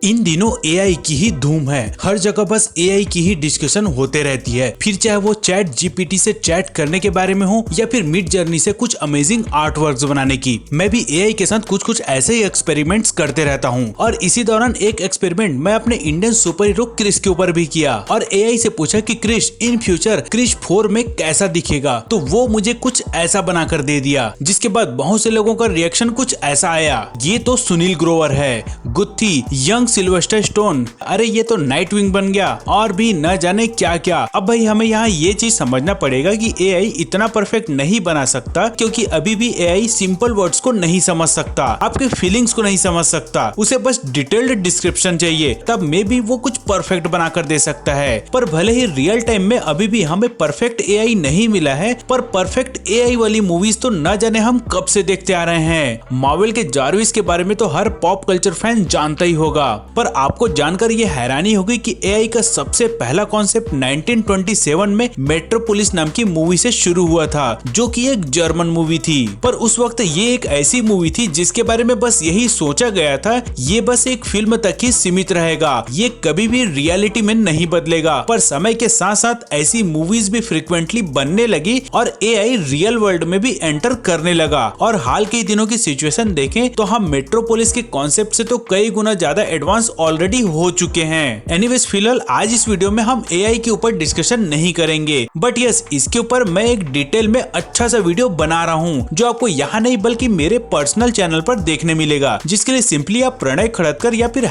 इन दिनों एआई की ही धूम है। हर जगह बस एआई की ही डिस्कशन होते रहती है। फिर चाहे वो चैट जीपीटी से चैट करने के बारे में हो या फिर मिड जर्नी से कुछ अमेजिंग आर्ट वर्क्स बनाने की। मैं भी एआई के साथ कुछ ऐसे ही एक्सपेरिमेंट्स करते रहता हूँ और इसी दौरान एक एक्सपेरिमेंट मैं अपने इंडियन सुपर हीरो क्रिश के ऊपर भी किया और एआई से पूछा कि क्रिश इन फ्यूचर क्रिश 4 में कैसा दिखेगा, तो वो मुझे कुछ ऐसा बनाकर दे दिया, जिसके बाद बहुत से लोगों का रिएक्शन कुछ ऐसा आया, ये तो सुनील ग्रोवर है, गुत्थी, यंग सिल्वेस्टर स्टोन, अरे ये तो नाइट विंग बन गया और भी न जाने क्या क्या। अब भाई हमें यहाँ ये चीज समझना पड़ेगा कि एआई इतना परफेक्ट नहीं बना सकता, क्योंकि अभी भी एआई सिंपल वर्ड्स को नहीं समझ सकता, आपके फीलिंग्स को नहीं समझ सकता, उसे बस डिटेल्ड डिस्क्रिप्शन चाहिए, तब मे भी वो कुछ परफेक्ट बनाकर दे सकता है। पर भले ही रियल टाइम में अभी भी हमें परफेक्ट एआई नहीं मिला है, पर परफेक्ट एआई वाली मूवीज तो न जाने हम कब से देखते आ रहे हैं। मार्वल के जारविस के बारे में तो हर पॉप कल्चर फैन जानता ही होगा, पर आपको जानकर ये हैरानी होगी कि एआई का सबसे पहला कॉन्सेप्ट 1927 में मेट्रोपोलिस नाम की मूवी से शुरू हुआ था, जो कि एक जर्मन मूवी थी। पर उस वक्त ये एक ऐसी मूवी थी जिसके बारे में बस यही सोचा गया था, ये बस एक फिल्म तक ही सीमित रहेगा, ये कभी भी रियलिटी में नहीं बदलेगा। पर समय के साथ साथ ऐसी मूवीज भी फ्रिक्वेंटली बनने लगी और एआई रियल वर्ल्ड में भी एंटर करने लगा। और हाल के दिनों की सिचुएशन देखें तो हम मेट्रोपोलिस के कॉन्सेप्ट से तो कई गुना ज्यादा एडवांस ऑलरेडी हो चुके हैं। एनीवेज फिलहाल आज इस वीडियो में हम एआई के ऊपर डिस्कशन नहीं करेंगे, बट यस इसके ऊपर मैं एक डिटेल में अच्छा सा वीडियो बना रहा हूँ, जो आपको यहाँ नहीं बल्कि मेरे पर्सनल चैनल पर देखने मिलेगा, जिसके लिए सिंपली आप प्रणय खड़तकर या फिर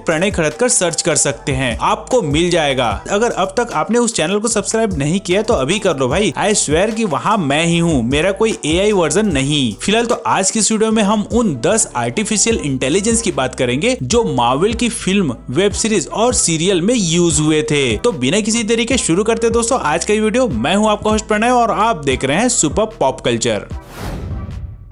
#प्रणय खड़तकर सर्च कर सकते हैं, आपको मिल जाएगा। अगर अब तक आपने उस चैनल को सब्सक्राइब नहीं किया तो अभी कर लो भाई, आई स्वेयर कि वहाँ मैं ही हूँ, मेरा कोई एआई वर्जन नहीं। फिलहाल तो आज की इस वीडियो में हम उन 10 आर्टिफिशियल इंटेलिजेंस की बात करेंगे जो मार्वल की फिल्म, वेब सीरीज और सीरियल में यूज हुए थे। तो बिना किसी देरी के शुरू करते दोस्तों आज का वीडियो। मैं हूं आपका होस्ट प्रणय और आप देख रहे हैं सुपर पॉप कल्चर।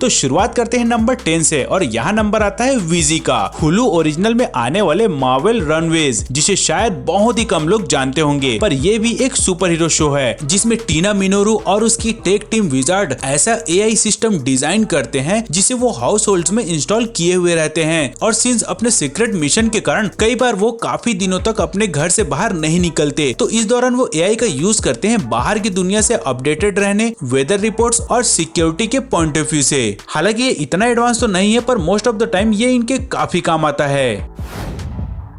तो शुरुआत करते हैं नंबर 10 से और यहाँ नंबर आता है वीजी का, हुलू ओरिजिनल में आने वाले मार्वल रनवेज, जिसे शायद बहुत ही कम लोग जानते होंगे, पर ये भी एक सुपर हीरो शो है जिसमें टीना मिनोरू और उसकी टेक टीम विजार्ड ऐसा एआई सिस्टम डिजाइन करते हैं जिसे वो हाउस होल्ड्स में इंस्टॉल किए हुए रहते हैं। और सिंस अपने सीक्रेट मिशन के कारण कई बार वो काफी दिनों तक अपने घर से बाहर नहीं निकलते, तो इस दौरान वो एआई का यूज करते हैं बाहर की दुनिया से अपडेटेड रहने, वेदर रिपोर्ट्स और सिक्योरिटी के पॉइंट ऑफ व्यू से। हालांकि ये इतना एडवांस तो नहीं है, पर मोस्ट ऑफ द टाइम ये इनके काफी काम आता है।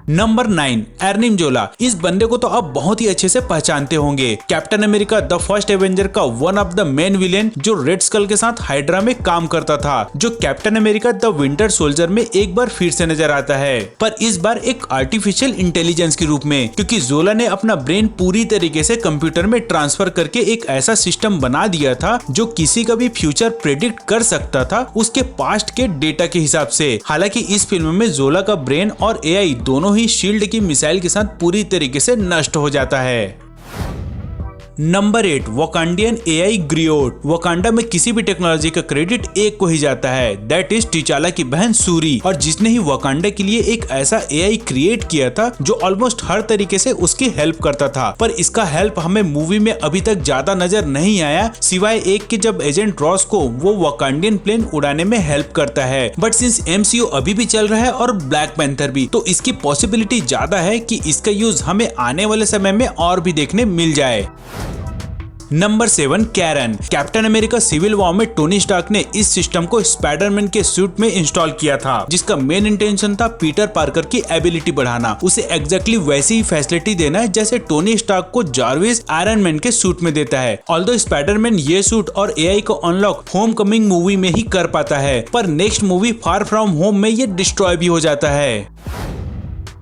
नंबर 9 एर्निम जोला, इस बंदे को तो आप बहुत ही अच्छे से पहचानते होंगे। Captain America the First Avenger का one of the main villain, जो रेड स्कल के साथ हाइड्रा में काम करता था, जो Captain America the Winter Soldier में एक बार फिर से नजर आता है, पर इस बार एक आर्टिफिशियल इंटेलिजेंस के रूप में, क्योंकि जोला ने अपना ब्रेन पूरी तरीके से कंप्यूटर में ट्रांसफर करके एक ऐसा सिस्टम बना दिया था जो किसी का भी फ्यूचर प्रेडिक्ट कर सकता था उसके पास्ट के डेटा के हिसाब से। हालांकि इस फिल्म में जोला का ब्रेन और एआई दोनों शील्ड की मिसाइल के साथ पूरी तरीके से नष्ट हो जाता है। नंबर 8 वकांडियन एआई ग्रियोट, वकांडा में किसी भी टेक्नोलॉजी का क्रेडिट एक को ही जाता है, दैट इज टिचाला की बहन सूरी, और जिसने ही वकांडा के लिए एक ऐसा एआई क्रिएट किया था जो ऑलमोस्ट हर तरीके से उसकी हेल्प करता था। पर इसका हेल्प हमें मूवी में अभी तक ज्यादा नजर नहीं आया, सिवाय एक के जब एजेंट रॉस को वो वकांडियन प्लेन उड़ाने में हेल्प करता है। बट सिंस एमसीयू अभी भी चल रहा है और ब्लैक पैंथर भी, तो इसकी पॉसिबिलिटी ज्यादा है कि इसका यूज हमें आने वाले समय में और भी देखने मिल जाए। Number 7 Karen, Captain America Civil War में टोनी स्टार्क ने इस सिस्टम को स्पाइडरमैन के सूट में इंस्टॉल किया था, जिसका मेन इंटेंशन था पीटर पार्कर की एबिलिटी बढ़ाना, उसे एग्जैक्टली वैसी ही फैसिलिटी देना है जैसे टोनी स्टार्क को जारविस आयरन मैन के सूट में देता है। ऑल्दो स्पाइडरमैन ये सूट और एआई को अनलॉक होम कमिंग मूवी में ही कर पाता है, पर next movie Far From Home में ये डिस्ट्रॉय भी हो जाता है।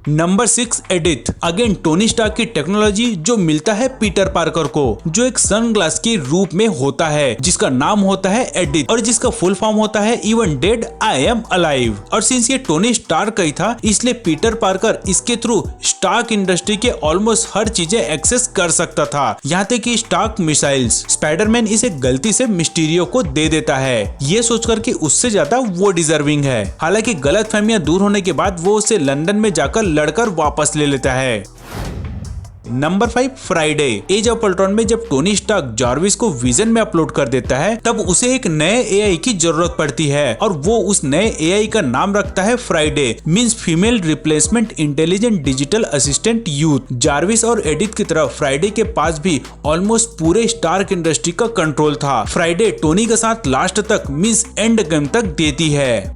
Number 6 Edith, again Tony Stark की टेक्नोलॉजी जो मिलता है पीटर पार्कर को, जो एक सनग्लास के रूप में होता है, जिसका नाम होता है एडिथ और जिसका फुल फॉर्म होता है even dead I am alive. और सिंस ये टोनी स्टार्क का ही था, इसलिए पीटर पार्कर इसके थ्रू स्टार्क इंडस्ट्री के ऑलमोस्ट हर चीजें एक्सेस कर सकता था, यहाँ तक कि स्टार्क मिसाइल्स। स्पाइडरमैन इसे गलती से मिस्टीरियो को दे देता है, ये सोचकर कि उससे ज्यादा वो डिजर्विंग है। हालांकि गलतफहमियां दूर होने के बाद वो उसे लंदन में जाकर लड़कर वापस ले लेता है। Number 5 Friday. Age of Ultron में जब टोनी स्टार्क जार्विस को विजन में अपलोड कर देता है तब उसे एक नए एआई की जरूरत पड़ती है और वो उस नए एआई का नाम रखता है Friday, means female replacement intelligent digital assistant youth. Jarvis और एडिथ की तरह फ्राइडे के पास भी ऑलमोस्ट पूरे स्टार्क इंडस्ट्री का कंट्रोल था। फ्राइडे टोनी के साथ लास्ट तक मींस एंड गेम तक देती है।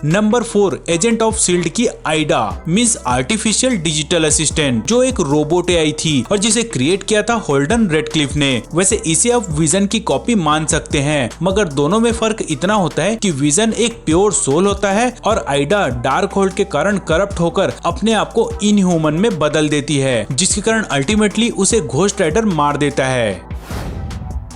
नंबर 4 एजेंट ऑफ शील्ड की Aida means artificial digital assistant, जो एक रोबोट एआई थी और जिसे क्रिएट किया था होल्डन रेडक्लिफ ने। वैसे इसे आप विजन की कॉपी मान सकते हैं, मगर दोनों में फर्क इतना होता है कि विजन एक प्योर सोल होता है और आइडा डार्क होल्ड के कारण करप्ट होकर अपने आप को इनह्यूमन में बदल देती है, जिसके कारण अल्टीमेटली उसे घोस्ट राइडर मार देता है।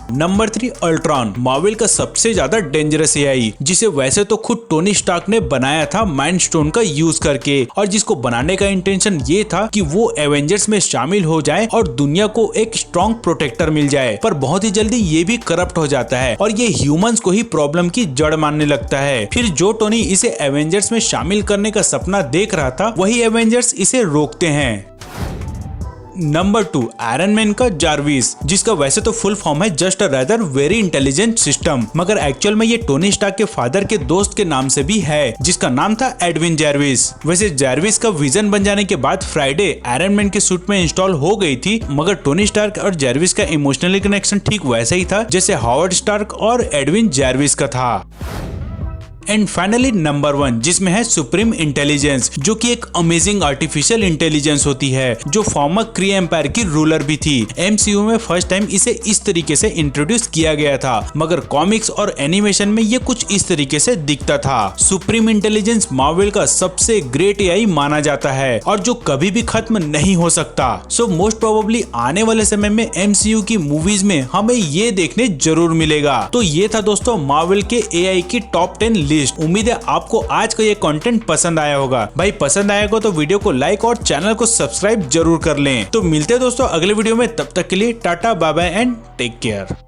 नंबर 3 अल्ट्रॉन, मार्वल का सबसे ज्यादा डेंजरस एआई, जिसे वैसे तो खुद टोनी स्टार्क ने बनाया था माइंड स्टोन का यूज करके, और जिसको बनाने का इंटेंशन ये था कि वो एवेंजर्स में शामिल हो जाए और दुनिया को एक स्ट्रॉन्ग प्रोटेक्टर मिल जाए। पर बहुत ही जल्दी ये भी करप्ट हो जाता है और ये ह्यूमंस को ही प्रॉब्लम की जड़ मानने लगता है। फिर जो टोनी इसे एवेंजर्स में शामिल करने का सपना देख रहा था, वही एवेंजर्स इसे रोकते हैं। नंबर 2 आयरन मैन का जार्विस, जिसका वैसे तो फुल फॉर्म है just a rather very intelligent system, मगर एक्चुअल में ये टोनी स्टार्क के फादर के दोस्त के नाम से भी है, जिसका नाम था एडविन जार्विस। वैसे जार्विस का विजन बन जाने के बाद फ्राइडे आयरन मैन के सूट में इंस्टॉल हो गई थी, मगर टोनी स्टार्क और जार्विस का इमोशनली कनेक्शन ठीक वैसे ही था जैसे हॉवर्ड स्टार्क और एडविन जार्विस का था। एंड फाइनली नंबर 1, जिसमें है सुप्रीम इंटेलिजेंस, जो कि एक अमेजिंग आर्टिफिशियल इंटेलिजेंस होती है, जो फॉर्मर क्री एम्पायर की रूलर भी थी। एमसीयू में फर्स्ट टाइम इसे इस तरीके से इंट्रोड्यूस किया गया था, मगर कॉमिक्स और एनिमेशन में ये कुछ इस तरीके से दिखता था। सुप्रीम इंटेलिजेंस मार्वल का सबसे ग्रेट एआई माना जाता है और जो कभी भी खत्म नहीं हो सकता। सो मोस्ट प्रोबेबली आने वाले समय में एमसीयू की मूवीज में हमें ये देखने जरूर मिलेगा। तो ये था दोस्तों मार्वल के एआई की टॉप 10 लिस्ट। उम्मीद है आपको आज का ये कंटेंट पसंद आया होगा। भाई पसंद आएगा तो वीडियो को लाइक और चैनल को सब्सक्राइब जरूर कर लें। तो मिलते हैं दोस्तों अगले वीडियो में, तब तक के लिए tata bye bye and take care.